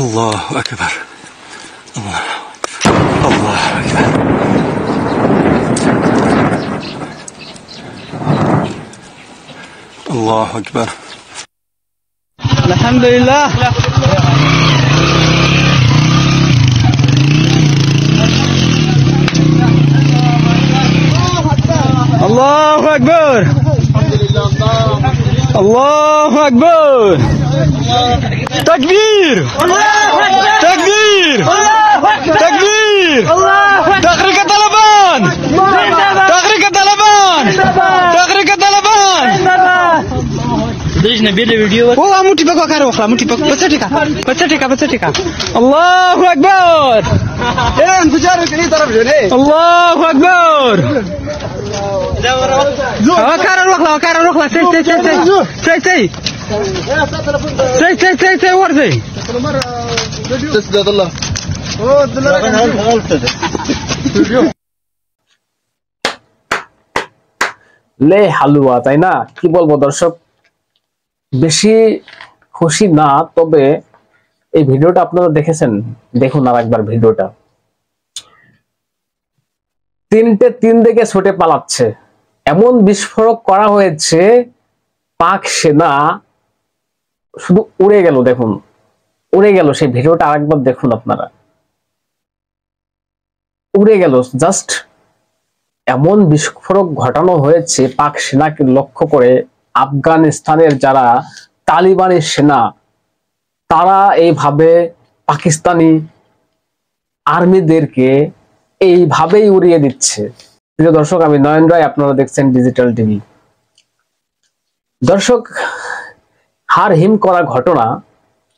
الله أكبر. الله الله أكبر. الله أكبر. الحمد لله. الله أكبر. الله أكبر. تكبير تكبير تكبير. تحريك طالبان تحريك طالبان تحريك طالبان. वो मुट्ठी पको करो खला मुट्ठी पको बच्चा टिका अल्लाह अकबर ए गुजार के तरफ जो रे अल्लाह अकबर करो रखला सही वर से الله ले হালুয়া তাই না কি বলবো দর্শক বেশি খুশি না তবে এই ভিডিওটা আপনারা দেখেছেন দেখুন আরেকবার ভিডিওটা তিন দিকে ছুটে পালাচ্ছে এমন বিস্ফোরক করা হয়েছে পাক সেনা শুধু উড়ে গেল দেখুন উড়ে গেল সেই ভিডিওটা আরেকবার দেখুন আপনারা উড়ে গেল জাস্ট এমন বিস্ফোরক ঘটানো হয়েছে পাক সেনাকে লক্ষ্য করে আফগানিস্তানের যারা তালিবানি সেনা তারা এইভাবে পাকিস্তানি আর্মিদেরকে এইভাবেই উড়িয়ে দিচ্ছে প্রিয় দর্শক আমি নয়ন রায় আপনারা দেখছেন ডিজিটাল টিভি দর্শক হার হিম করা ঘটনা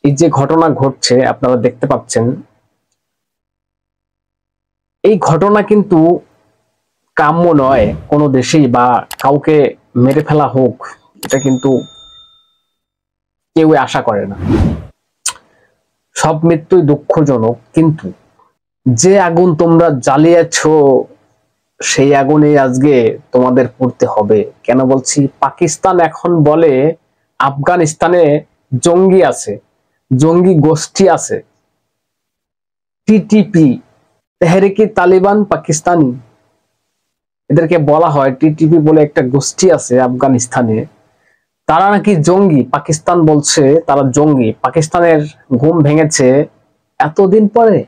এই যে ঘটনা ঘটছে আপনারা দেখতে পাচ্ছেন এই ঘটনা কিন্তু কাম্য নয় কোনো দেশেই বা কাউকে মেরে ফেলা হোক এটা কিন্তু কেউ আশা করে না সব মৃত্যুই দুঃখজনক কিন্তু যে আগুন তোমরা জ্বালিয়েছো সেই আগুনে আজকে তোমাদের পড়তে হবে কেন বলছি পাকিস্তান এখন বলে আফগানিস্তানে জঙ্গি আছে জঙ্গি গোষ্ঠী আছে টিটিপি তেহরিকি তালিবান পাকিস্তানি এদেরকে বলা হয় টিটিপি বলে একটা গোষ্ঠী আছে আফগানিস্তানে তারা নাকি জঙ্গি পাকিস্তান বলছে তারা জঙ্গি পাকিস্তানের ঘুম ভেঙেছে এতদিন পরে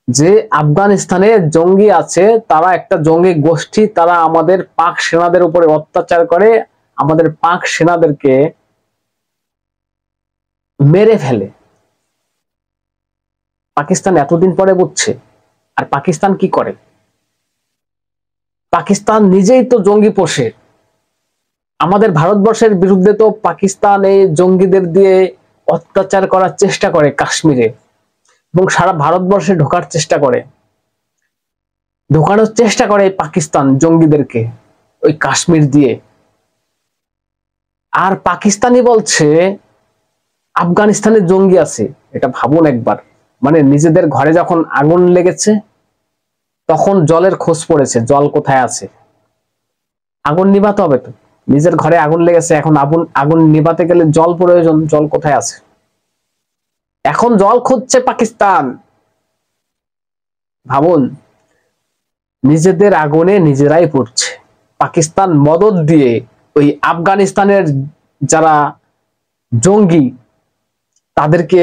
যে আফগানিস্তানে জঙ্গি আছে তারা একটা জঙ্গি গোষ্ঠী তারা আমাদের পাক সেনাদের উপরে অত্যাচার করে আমাদের পাক সেনাদেরকে মেরে ফেলে পাকিস্তান এতদিন পরে বুঝছে আর পাকিস্তান কি করে পাকিস্তান নিজেই তো জঙ্গি পোষে আমাদের ভারতবর্ষের বিরুদ্ধে তো পাকিস্তান এই জঙ্গিদের দিয়ে অত্যাচার করার চেষ্টা করে কাশ্মীরে এবং সারা ভারতবর্ষে ঢোকার চেষ্টা করে ঢোকানোর চেষ্টা করে পাকিস্তান জঙ্গিদেরকে ওই কাশ্মীর দিয়ে আর পাকিস্তানি বলছে আফগানিস্তানে জঙ্গি আছে এটা ভাবুন একবার মানে নিজেদের ঘরে যখন আগুন লেগেছে তখন জলের খোঁজ পড়েছে জল কোথায় আছে আগুন নিভাতে হবে তো নিজের ঘরে আগুন লেগেছে এখন আগুন নিভাতে গেলে জল প্রয়োজন জল কোথায় আছে এখন জল খুঁজছে পাকিস্তান ভাবুন নিজেদের আগুনে নিজেরাই পড়ছে পাকিস্তান মদদ দিয়ে ওই আফগানিস্তানের যারা জঙ্গি তাদেরকে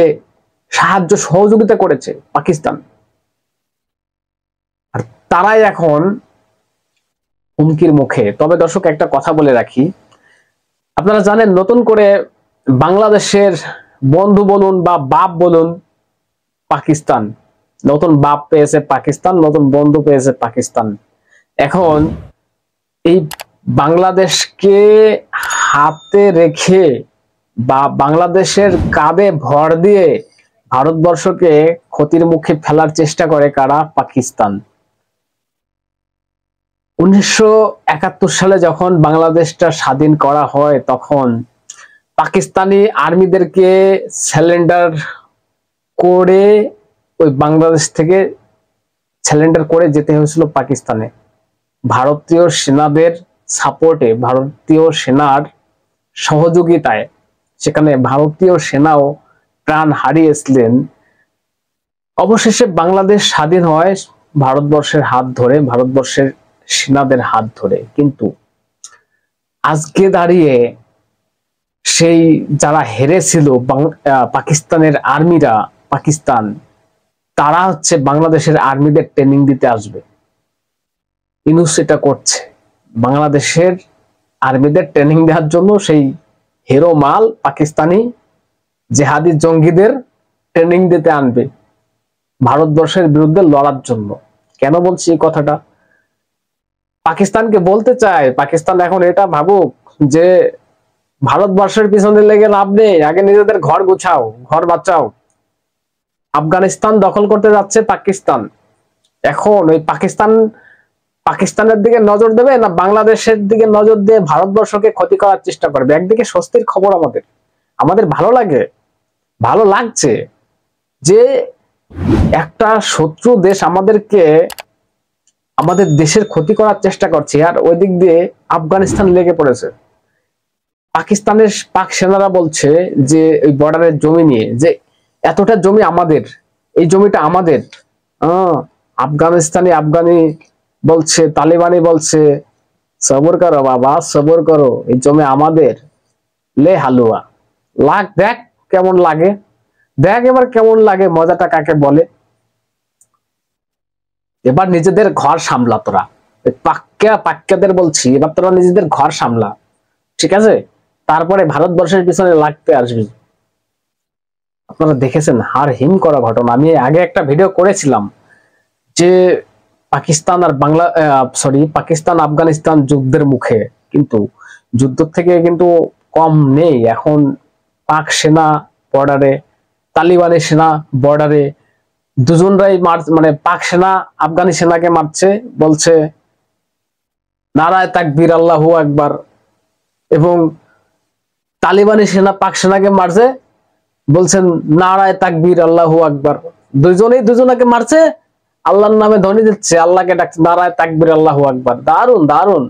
সাহায্য সহযোগিতা করেছে পাকিস্তান আর তারাই এখন হুমকির মুখে তবে দর্শক একটা কথা বলে রাখি আপনারা জানেন নতুন করে বাংলাদেশের বন্ধু বলুন বা বাপ বলুন পাকিস্তান নতুন বাপ পেয়েছে পাকিস্তান নতুন বন্ধু পেয়েছে পাকিস্তান এখন এই বাংলাদেশকে হাতে রেখে বা বাংলাদেশের কাঁধে ভর দিয়ে ভারতবর্ষকে ক্ষতির মুখে ফেলার চেষ্টা করে কারা পাকিস্তান 1971 সালে যখন বাংলাদেশটা স্বাধীন করা হয় তখন পাকিস্তানি আর্মিদেরকে সারেন্ডার করে ওই বাংলাদেশ থেকে সারেন্ডার করে যেতে হয়েছিল পাকিস্তানে ভারতীয় সেনাদের সাপোর্টে ভারতীয় সেনার সহযোগিতায় সেখানে ভারতীয় সেনাও প্রাণ হারিয়েছিলেন অবশেষে বাংলাদেশ স্বাধীন হয় ভারতবর্ষের হাত ধরে, ভারতবর্ষের সেনাদের হাত ধরে। কিন্তু আজকে দাঁড়িয়ে সেই যারা হেরেছিল পাকিস্তানের আর্মিরা, পাকিস্তান, তারা হচ্ছে বাংলাদেশের আর্মিদের ট্রেনিং দিতে আসবে। ইউনূস এটা করছে, বাংলাদেশের আর্মিদের ট্রেনিং দেওয়ার জন্য সেই হিরো মাল পাকিস্তানি জেহাদি জঙ্গিদের ট্রেনিং দিতে আনবে ভারতবর্ষের বিরুদ্ধে লড়ার জন্য। কেন বলছি এই কথাটা? পাকিস্তানকে বলতে চায়, পাকিস্তান এখন এটা ভাবুক যে ভারতবর্ষের পিছনে লেগে লাভ নেই, আগে নিজেদের ঘর গুছাও, ঘর বাঁচাও। আফগানিস্তান দখল করতে যাচ্ছে পাকিস্তান। এখন ওই পাকিস্তানের দিকে নজর দেবে না বাংলাদেশের দিকে নজর দিয়ে ভারতবর্ষকে ক্ষতি করার চেষ্টা করবে? একদিকে স্বস্তির খবর, আমাদের ভালো লাগে, ভালো লাগছে যে একটা শত্রু দেশ আমাদের দেশের ক্ষতি করার চেষ্টা করছে, আর ওই দিক দিয়ে আফগানিস্তান লেগে পড়েছে। পাক সেনারা বলছে যে ওই বর্ডারের জমি নিয়ে যে এতটা জমি আমাদের, এই জমিটা আমাদের। আফগানি বলছে, তালিবানি বলছে সবর করো বাবা, সবর করো, এই জমি আমাদের, লে হালুয়া। দেখ কেমন লাগে, দেখ এবার কেমন লাগে, মজাটা কাকে বলে। এবার নিজেদের ঘর সামলা তোরা, পাক্কাদের বলছি, এবার তোরা নিজেদের ঘর সামলা, ঠিক আছে? তারপরে ভারতবর্ষের পিছনে লাগতে আসবি। আপনারা দেখেছেন হার হিম করা ঘটনা। আমি আগে একটা ভিডিও করেছিলাম যে পাকিস্তান আফগানিস্তান যুদ্ধের মুখে, কিন্তু যুদ্ধ থেকে কিন্তু কম নেই এখন। পাক সেনা বর্ডারে, তালিবানি সেনা বর্ডারে, দুজনরাই মানে পাক সেনা আফগানি সেনাকে মারছে, বলছে নারায়ে তাকবীর আল্লাহু আকবার, এবং তালিবানি সেনা পাক সেনাকে মারছে, বলছেন নারায়ে তাকবীর আল্লাহু আকবার। দুজনেই দুজনাকে মারছে, আল্লাহর নামে ধ্বনি দিচ্ছে, আল্লাহকে ডাকছে নারায়ে তাকবীর আল্লাহু আকবার। দারুন দারুন।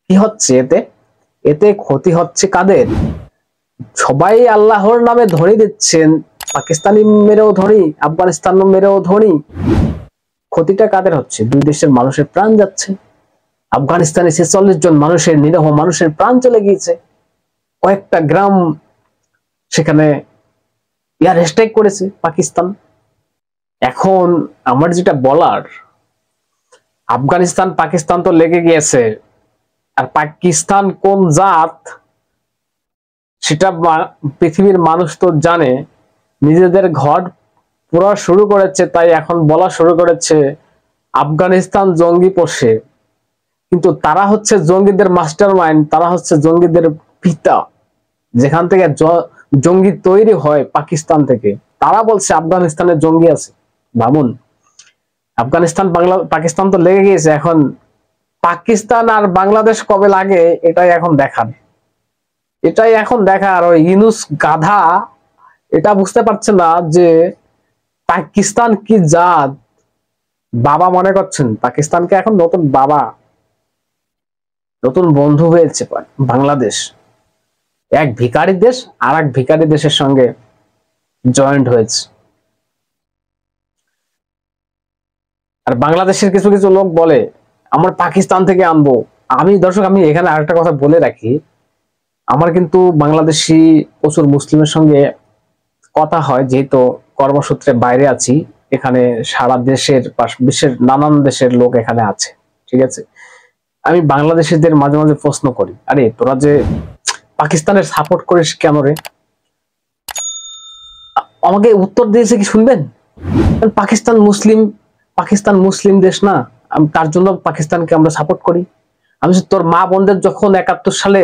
কি হচ্ছে এতে ক্ষতি হচ্ছে কাদের? সবাই আল্লাহর নামে ধ্বনি দিচ্ছেন, পাকিস্তানি মেরেও ধ্বনি, আফগানিস্তান মেরেও ধ্বনি। ক্ষতিটা কাদের হচ্ছে? দুই দেশের মানুষের প্রাণ যাচ্ছে। আফগানিস্তানে 46 জন মানুষের, নিরীহ মানুষের প্রাণ চলে গিয়েছে। কয়েকটা গ্রাম সেখানে এয়ার স্ট্রাইক করেছে পাকিস্তান। এখন আমার যেটা বলার, আফগানিস্তান পাকিস্তান তো লেগে গিয়েছে, আর পাকিস্তান কোন জাত সেটা পৃথিবীর মানুষ তো জানে। নিজেদের ঘর পুরা শুরু করেছে, তাই এখন বলা শুরু করেছে আফগানিস্তান জঙ্গি পোষে। কিন্তু তারা হচ্ছে জঙ্গিদের মাস্টার মাইন্ড, তারা হচ্ছে জঙ্গিদের পিতা। যেখান থেকে জঙ্গি তৈরি হয় পাকিস্তান থেকে, তারা বলছে আফগানিস্তানের জঙ্গি আছে। ভাবুন, পাকিস্তান তো লেগে গিয়েছে। এখন পাকিস্তান আর বাংলাদেশ কবে লাগে এটাই এখন দেখার। ওই ইউনূস গাধা এটা বুঝতে পারছে না যে পাকিস্তান কি জাত। বাবা মনে করছেন পাকিস্তানকে এখন নতুন বাবা, নতুন বন্ধু হয়েছে বাংলাদেশ। এক ভিখারি দেশ আর এক ভিখারি দেশের সঙ্গে জয়েন্ট হয়েছে। আর বাংলাদেশের কিছু কিছু লোক বলে আমরা পাকিস্তান থেকে আনবো। দর্শক আমি এখানে আরেকটা কথা বলে রাখি, আমার কিন্তু বাংলাদেশি প্রচুর মুসলিমের সঙ্গে কথা হয়, যেহেতু কর্মসূত্রে বাইরে আছি। এখানে সারা বিশ্বের নানান দেশের লোক এখানে আছে, ঠিক আছে? আমি বাংলাদেশিদের মাঝে মাঝে প্রশ্ন করি, আরে তোরা যে পাকিস্তানের সাপোর্ট করিস কেন রে? আমাকে উত্তর দিয়েছে কি শুনবেন? পাকিস্তান মুসলিম দেশ না, তার জন্য পাকিস্তানকে আমরা সাপোর্ট করি। আমি তোর মা বোনদের যখন 71 সালে,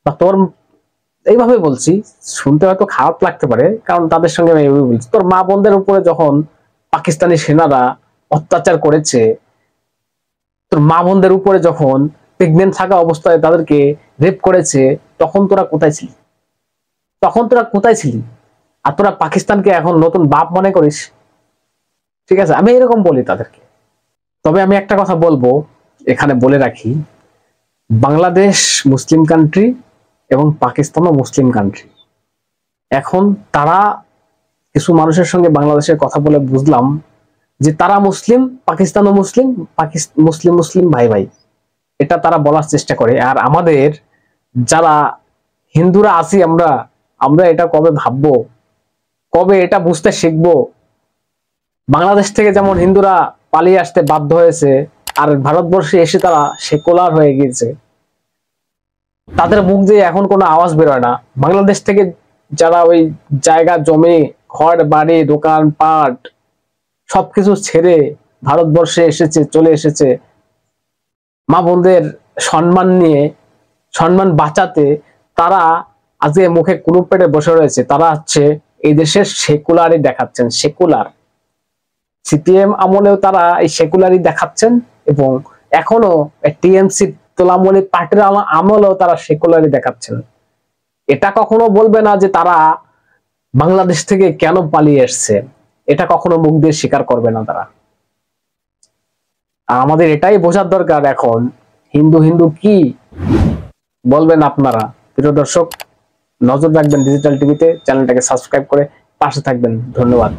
বা তোর, এইভাবে বলছি, শুনতে হয়তো খারাপ লাগতে পারে, কারণ তাদের সঙ্গে আমি এইভাবে বলছি, তোর মা বোনদের উপরে যখন পাকিস্তানি সেনারা অত্যাচার করেছে, তোর মা বোনদের উপরে যখন প্রেগনেন্ট থাকা অবস্থায় তাদেরকে রেপ করেছে, তখন তোরা কোথায় ছিলি? আর তোরা পাকিস্তানকে এখন নতুন বাপ মনে করিস, ঠিক আছে? আমি এরকম বলি তাদেরকে। তবে আমি একটা কথা বলবো, এখানে বলে রাখি, বাংলাদেশ মুসলিম কান্ট্রি এবং পাকিস্তানও মুসলিম কান্ট্রি। এখন তারা কিছু মানুষের সঙ্গে বাংলাদেশের কথা বলে বুঝলাম যে তারা মুসলিম, পাকিস্তানও মুসলিম, মুসলিম মুসলিম ভাই ভাই, এটা তারা বলার চেষ্টা করে। আর আমাদের যারা হিন্দুরা আছি আমরা এটা কবে ভাববো, কবে এটা বুঝতে শিখবো? বাংলাদেশ থেকে যেমন হিন্দুরা পালিয়ে আসতে বাধ্য হয়েছে, আর ভারতবর্ষে এসে তারা সেকুলার হয়ে গিয়েছে, তাদের মুখ দিয়ে এখন কোনো আওয়াজ বেরোয় না। বাংলাদেশ থেকে যারা ওই জায়গা জমি, ঘর বাড়ি, দোকান পাট সবকিছু ছেড়ে ভারতবর্ষে এসেছে, চলে এসেছে মা বোনদের সম্মান নিয়ে, সম্মান বাঁচাতে, তারা আজকে মুখে কুলুপ পেটে বসে রয়েছে। তারা হচ্ছে এই দেশের সেকুলারই দেখাচ্ছেন, সেকুলার। সিপিএম আমলেও তারা এই সেকুলারই দেখাচ্ছেন, এবং এখনো টিএমসি তোলামূলী পার্টির আমলেও তারা সেকুলারই দেখাচ্ছেন। এটা কখনো বলবে না যে তারা বাংলাদেশ থেকে কেন পালিয়ে এসছে, এটা কখনো মুখ দিয়ে স্বীকার করবে না তারা। আর আমাদের এটাই বোঝার দরকার এখন, হিন্দু হিন্দু কি বলবেন আপনারা। প্রিয় দর্শক, নজর রাখবেন ডিজিটাল টিভিতে, চ্যানেলটাকে সাবস্ক্রাইব করে পাশে থাকবেন। ধন্যবাদ।